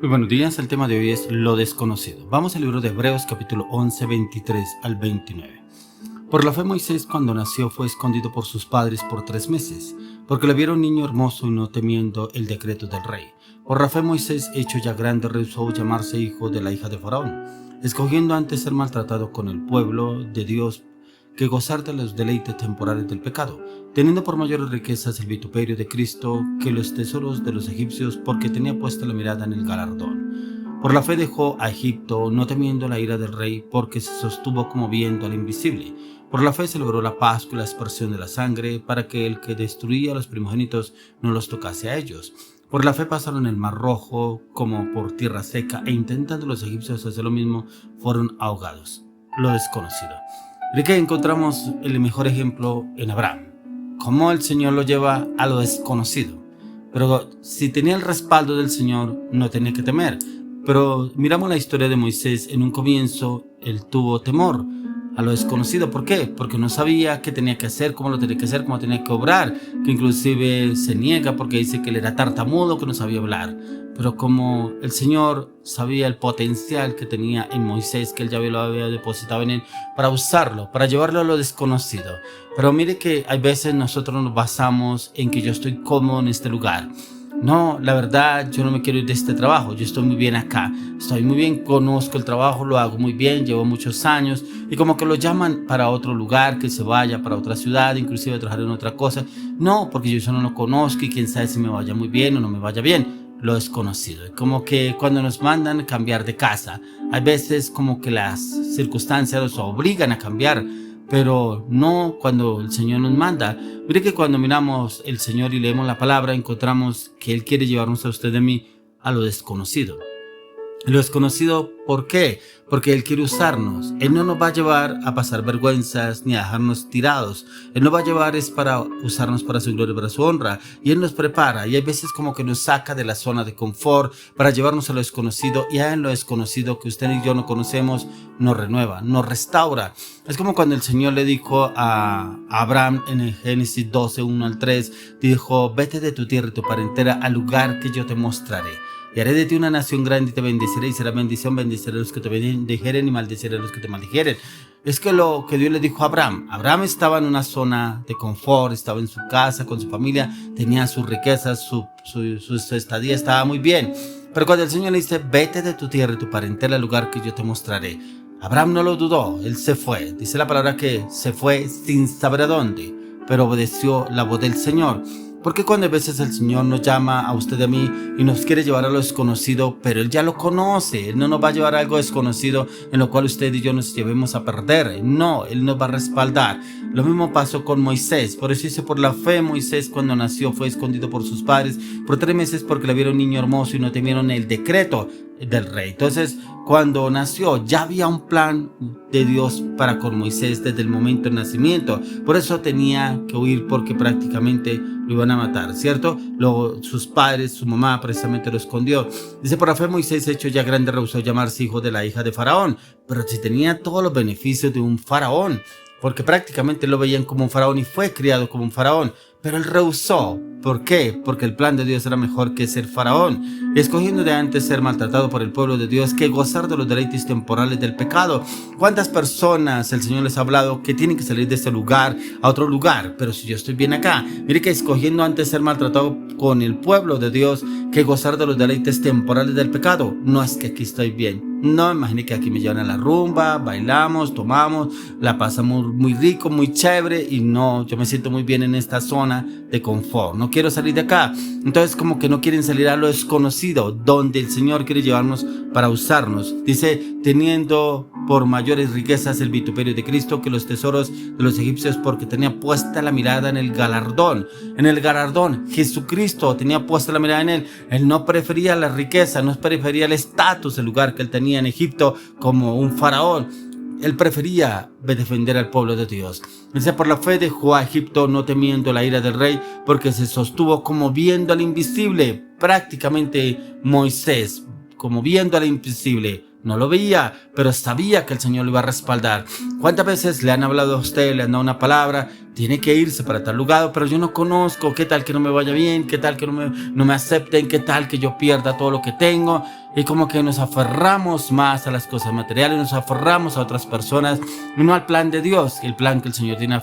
Muy buenos días, el tema de hoy es lo desconocido. Vamos al libro de Hebreos capítulo 11, 23 al 29. Por la fe Moisés cuando nació fue escondido por sus padres por 3 meses, porque le vieron niño hermoso y no temiendo el decreto del rey. Por la fe Moisés, hecho ya grande, rehusó llamarse hijo de la hija de Faraón, escogiendo antes ser maltratado con el pueblo de Dios que gozar de los deleites temporales del pecado, teniendo por mayores riquezas el vituperio de Cristo que los tesoros de los egipcios, porque tenía puesta la mirada en el galardón. Por la fe dejó a Egipto, no temiendo la ira del rey, porque se sostuvo como viendo al invisible. Por la fe celebró la Pascua y la aspersión de la sangre, para que el que destruía a los primogénitos no los tocase a ellos. Por la fe pasaron el mar rojo como por tierra seca, e intentando los egipcios hacer lo mismo, fueron ahogados. Lo desconocido. De que encontramos el mejor ejemplo en Abraham, cómo el Señor lo lleva a lo desconocido. Pero si tenía el respaldo del Señor, no tenía que temer. Pero miramos la historia de Moisés. En un comienzo, él tuvo temor a lo desconocido. ¿Por qué? Porque no sabía qué tenía que hacer, cómo lo tenía que hacer, cómo tenía que obrar, que inclusive se niega porque dice que él era tartamudo, que no sabía hablar. Pero como el Señor sabía el potencial que tenía en Moisés, que él ya lo había depositado en él, para usarlo, para llevarlo a lo desconocido. Pero mire que hay veces nosotros nos basamos en que yo estoy cómodo en este lugar. No, la verdad, yo no me quiero ir de este trabajo, yo estoy muy bien acá, estoy muy bien, conozco el trabajo, lo hago muy bien, llevo muchos años, y como que lo llaman para otro lugar, que se vaya para otra ciudad, inclusive a trabajar en otra cosa. No, porque yo eso no lo conozco y quién sabe si me vaya muy bien o no me vaya bien. Lo desconocido, como que cuando nos mandan a cambiar de casa, hay veces como que las circunstancias nos obligan a cambiar, pero no cuando el Señor nos manda. Mire que cuando miramos el Señor y leemos la palabra, encontramos que Él quiere llevarnos a usted y a mí a lo desconocido. Lo desconocido, ¿por qué? Porque Él quiere usarnos. Él no nos va a llevar a pasar vergüenzas ni a dejarnos tirados. Él nos va a llevar es para usarnos para su gloria y para su honra. Y Él nos prepara. Y hay veces como que nos saca de la zona de confort para llevarnos a lo desconocido. Y en lo desconocido que usted y yo no conocemos, nos renueva, nos restaura. Es como cuando el Señor le dijo a Abraham en el Génesis 12, 1 al 3, dijo: vete de tu tierra y tu parentela al lugar que yo te mostraré. Y haré de ti una nación grande y te bendeciré, y será bendición, bendeciré a los que te bendijeren y maldeciré a los que te maldijeren. Es que lo que Dios le dijo a Abraham. Abraham estaba en una zona de confort, estaba en su casa, con su familia, tenía sus riquezas, su estadía estaba muy bien. Pero cuando el Señor le dice: vete de tu tierra y tu parentela al lugar que yo te mostraré, Abraham no lo dudó, él se fue. Dice la palabra que se fue sin saber a dónde, pero obedeció la voz del Señor. Porque cuando a veces el Señor nos llama a usted y a mí y nos quiere llevar a lo desconocido, pero Él ya lo conoce. Él no nos va a llevar a algo desconocido en lo cual usted y yo nos llevemos a perder. No, Él nos va a respaldar. Lo mismo pasó con Moisés. Por eso dice: por la fe Moisés cuando nació fue escondido por sus padres por 3 meses, porque le vieron niño hermoso y no temieron el decreto del rey. Entonces, cuando nació ya había un plan de Dios para con Moisés desde el momento del nacimiento. Por eso tenía que huir, porque prácticamente lo iban a matar, ¿cierto? Luego sus padres, su mamá precisamente lo escondió. Dice: por la fe Moisés, hecho ya grande, rehusó llamarse hijo de la hija de Faraón. Pero si tenía todos los beneficios de un faraón, porque prácticamente lo veían como un faraón y fue criado como un faraón. Pero él rehusó. ¿Por qué? Porque el plan de Dios era mejor que ser faraón, escogiendo de antes ser maltratado por el pueblo de Dios que gozar de los deleites temporales del pecado. ¿Cuántas personas el Señor les ha hablado que tienen que salir de este lugar a otro lugar? Pero si yo estoy bien acá. Mire que escogiendo antes ser maltratado con el pueblo de Dios que gozar de los deleites temporales del pecado. No es que aquí estoy bien. No, imagine que aquí me llevan a la rumba, bailamos, tomamos, la pasamos muy rico, muy chévere, y no, yo me siento muy bien en esta zona de confort. No quiero salir de acá. Entonces como que no quieren salir a lo desconocido, donde el Señor quiere llevarnos para usarnos. Dice: teniendo por mayores riquezas el vituperio de Cristo que los tesoros de los egipcios, porque tenía puesta la mirada en el galardón. En el galardón, Jesucristo tenía puesta la mirada en él. Él no prefería la riqueza, no prefería el estatus, el lugar que él tenía en Egipto como un faraón. Él prefería defender al pueblo de Dios. Dice: por la fe dejó a Egipto, no temiendo la ira del rey, porque se sostuvo como viendo al invisible. Prácticamente Moisés, como viendo al invisible. No lo veía, pero sabía que el Señor lo iba a respaldar. ¿Cuántas veces le han hablado a usted, le han dado una palabra tiene que irse para tal lugar, pero yo no conozco, qué tal que no me vaya bien, qué tal que no me acepten, qué tal que yo pierda todo lo que tengo. Y como que nos aferramos más a las cosas materiales, nos aferramos a otras personas y no al plan de Dios, el plan que el Señor tiene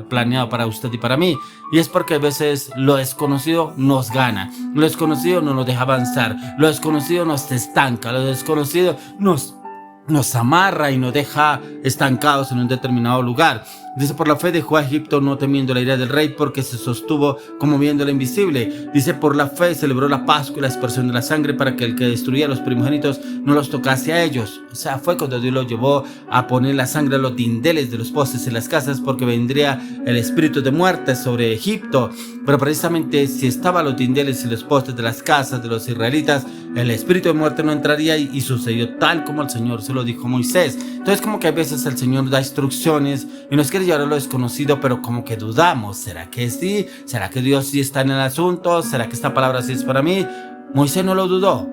planeado para usted y para mí. Y es porque a veces lo desconocido nos gana, lo desconocido no nos deja avanzar, lo desconocido nos estanca, lo desconocido nos amarra y nos deja estancados en un determinado lugar. Dice, por la fe dejó a Egipto no temiendo la ira del rey, porque se sostuvo como viendo lo invisible. Dice, por la fe celebró la Pascua y la aspersión de la sangre para que el que destruía a los primogénitos no los tocase a ellos. O sea, fue cuando Dios los llevó a poner la sangre a los dinteles de los postes en las casas, porque vendría el espíritu de muerte sobre Egipto. Pero precisamente si estaba los dinteles y los postes de las casas de los israelitas, el espíritu de muerte no entraría, y sucedió tal como el Señor se lo dijo a Moisés. Entonces como que a veces el Señor da instrucciones y nos quiere llevar a lo desconocido, pero como que dudamos. ¿Será que sí? ¿Será que Dios sí está en el asunto? ¿Será que esta palabra sí es para mí? Moisés no lo dudó,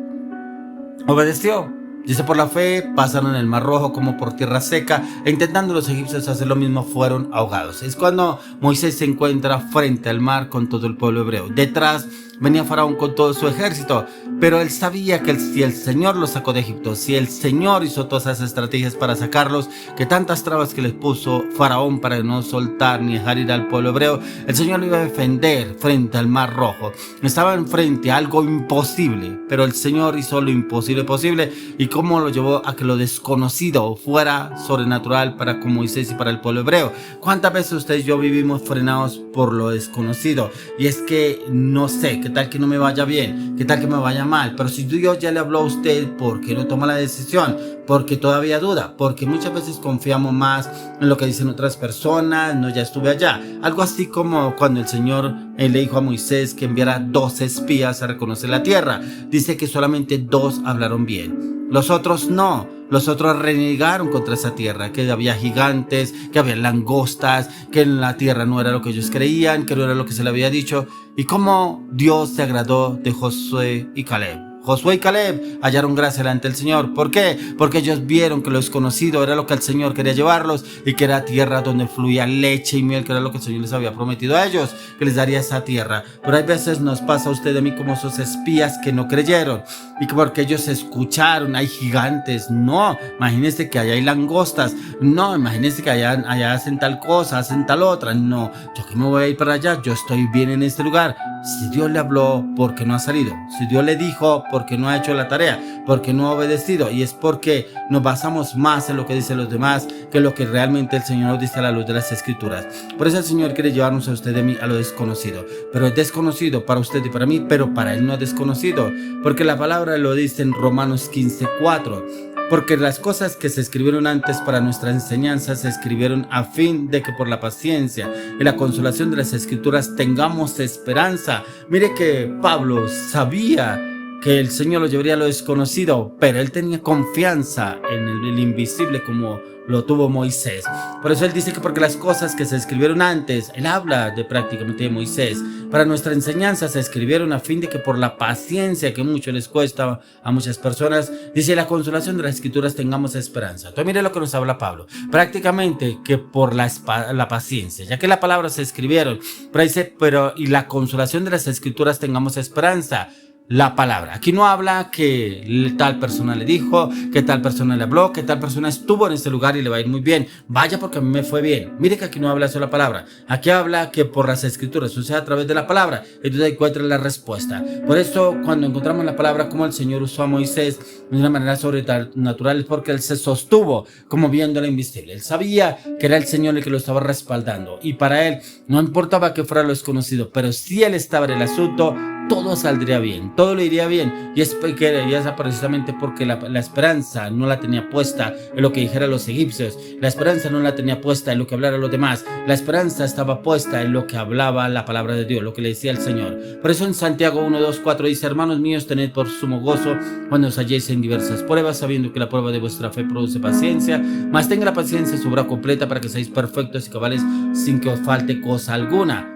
obedeció. Dice, por la fe pasaron el mar rojo como por tierra seca, e intentando los egipcios hacer lo mismo fueron ahogados. Es cuando Moisés se encuentra frente al mar con todo el pueblo hebreo. Detrás venía Faraón con todo su ejército, pero él sabía que si el Señor los sacó de Egipto, si el Señor hizo todas esas estrategias para sacarlos, que tantas trabas que les puso Faraón para no soltar ni dejar ir al pueblo hebreo, el Señor lo iba a defender frente al mar rojo. Estaba enfrente a algo imposible, pero el Señor hizo lo imposible posible. Y cómo lo llevó a que lo desconocido fuera sobrenatural para con Moisés y para el pueblo hebreo. ¿Cuántas veces usted y yo vivimos frenados por lo desconocido? Y es que no sé, qué tal que no me vaya bien, qué tal que me vaya mal. Pero si Dios ya le habló a usted, ¿por qué no toma la decisión? Porque todavía duda, porque muchas veces confiamos más en lo que dicen otras personas. No, ya estuve allá. Algo así como cuando el Señor le dijo a Moisés que enviara 2 espías a reconocer la tierra. Dice que solamente 2 hablaron bien. Los otros no, los otros renegaron contra esa tierra, que había gigantes, que había langostas, que en la tierra no era lo que ellos creían, que no era lo que se le había dicho. Y cómo Dios se agradó de Josué y Caleb. Josué y Caleb hallaron gracia delante del Señor. ¿Por qué? Porque ellos vieron que lo desconocido era lo que el Señor quería llevarlos, y que era tierra donde fluía leche y miel, que era lo que el Señor les había prometido a ellos, que les daría esa tierra. Pero hay veces nos pasa a usted y a mí como esos espías que no creyeron, y que porque ellos escucharon, hay gigantes. No, imagínense que allá hay langostas. No, imagínense que allá hacen tal cosa, hacen tal otra. No, yo que me voy a ir para allá, yo estoy bien en este lugar. Si Dios le habló, ¿por qué no ha salido? Si Dios le dijo, ¿por qué no ha hecho la tarea? ¿Por qué no ha obedecido? Y es porque nos basamos más en lo que dicen los demás que lo que realmente el Señor nos dice a la luz de las Escrituras. Por eso el Señor quiere llevarnos a usted y a mí a lo desconocido. Pero es desconocido para usted y para mí, pero para Él no es desconocido. Porque la palabra lo dice en Romanos 15:4. Porque las cosas que se escribieron antes para nuestra enseñanza se escribieron a fin de que por la paciencia y la consolación de las Escrituras tengamos esperanza. Mire que Pablo sabía que el Señor lo llevaría a lo desconocido, pero él tenía confianza en el invisible como lo tuvo Moisés. Por eso él dice que porque las cosas que se escribieron antes, él habla de prácticamente de Moisés, para nuestra enseñanza se escribieron a fin de que por la paciencia que mucho les cuesta a muchas personas, dice, la consolación de las Escrituras tengamos esperanza. Entonces mire lo que nos habla Pablo, prácticamente que por la paciencia, ya que la palabra se escribieron, pero dice, y la consolación de las Escrituras tengamos esperanza. La palabra. Aquí no habla que tal persona le dijo, que tal persona le habló, que tal persona estuvo en este lugar y le va a ir muy bien. Vaya porque a mí me fue bien. Mire que aquí no habla eso la palabra. Aquí habla que por las Escrituras, o sea, a través de la palabra, entonces encuentra la respuesta. Por eso cuando encontramos la palabra como el Señor usó a Moisés de una manera sobrenatural, es porque él se sostuvo como viendo lo invisible. Él sabía que era el Señor el que lo estaba respaldando, y para él no importaba que fuera lo desconocido, pero si él estaba en el asunto, todo saldría bien, todo le iría bien. Y es precisamente porque la esperanza no la tenía puesta en lo que dijeran los egipcios, la esperanza no la tenía puesta en lo que hablaran los demás, la esperanza estaba puesta en lo que hablaba la palabra de Dios, lo que le decía el Señor. Por eso en Santiago 1:2-4 dice, hermanos míos, tened por sumo gozo cuando os halléis en diversas pruebas, sabiendo que la prueba de vuestra fe produce paciencia, mas tenga la paciencia su obra completa, para que seáis perfectos y cabales sin que os falte cosa alguna.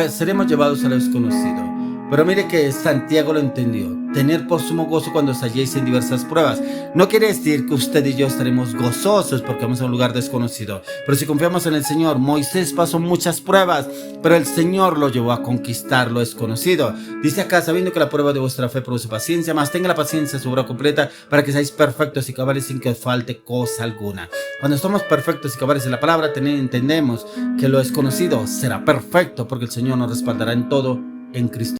Seremos llevados a lo desconocido. Pero mire que Santiago lo entendió. tener por sumo gozo cuando os halléis en diversas pruebas. No quiere decir que usted y yo estaremos gozosos porque vamos a un lugar desconocido, pero si confiamos en el Señor, Moisés pasó muchas pruebas, pero el Señor lo llevó a conquistar lo desconocido. Dice acá, sabiendo que la prueba de vuestra fe produce paciencia, más tenga la paciencia su obra completa, para que seáis perfectos y cabales sin que os falte cosa alguna. Cuando somos perfectos y cabales en la palabra, entendemos que lo desconocido será perfecto, porque el Señor nos respaldará en todo en Cristo.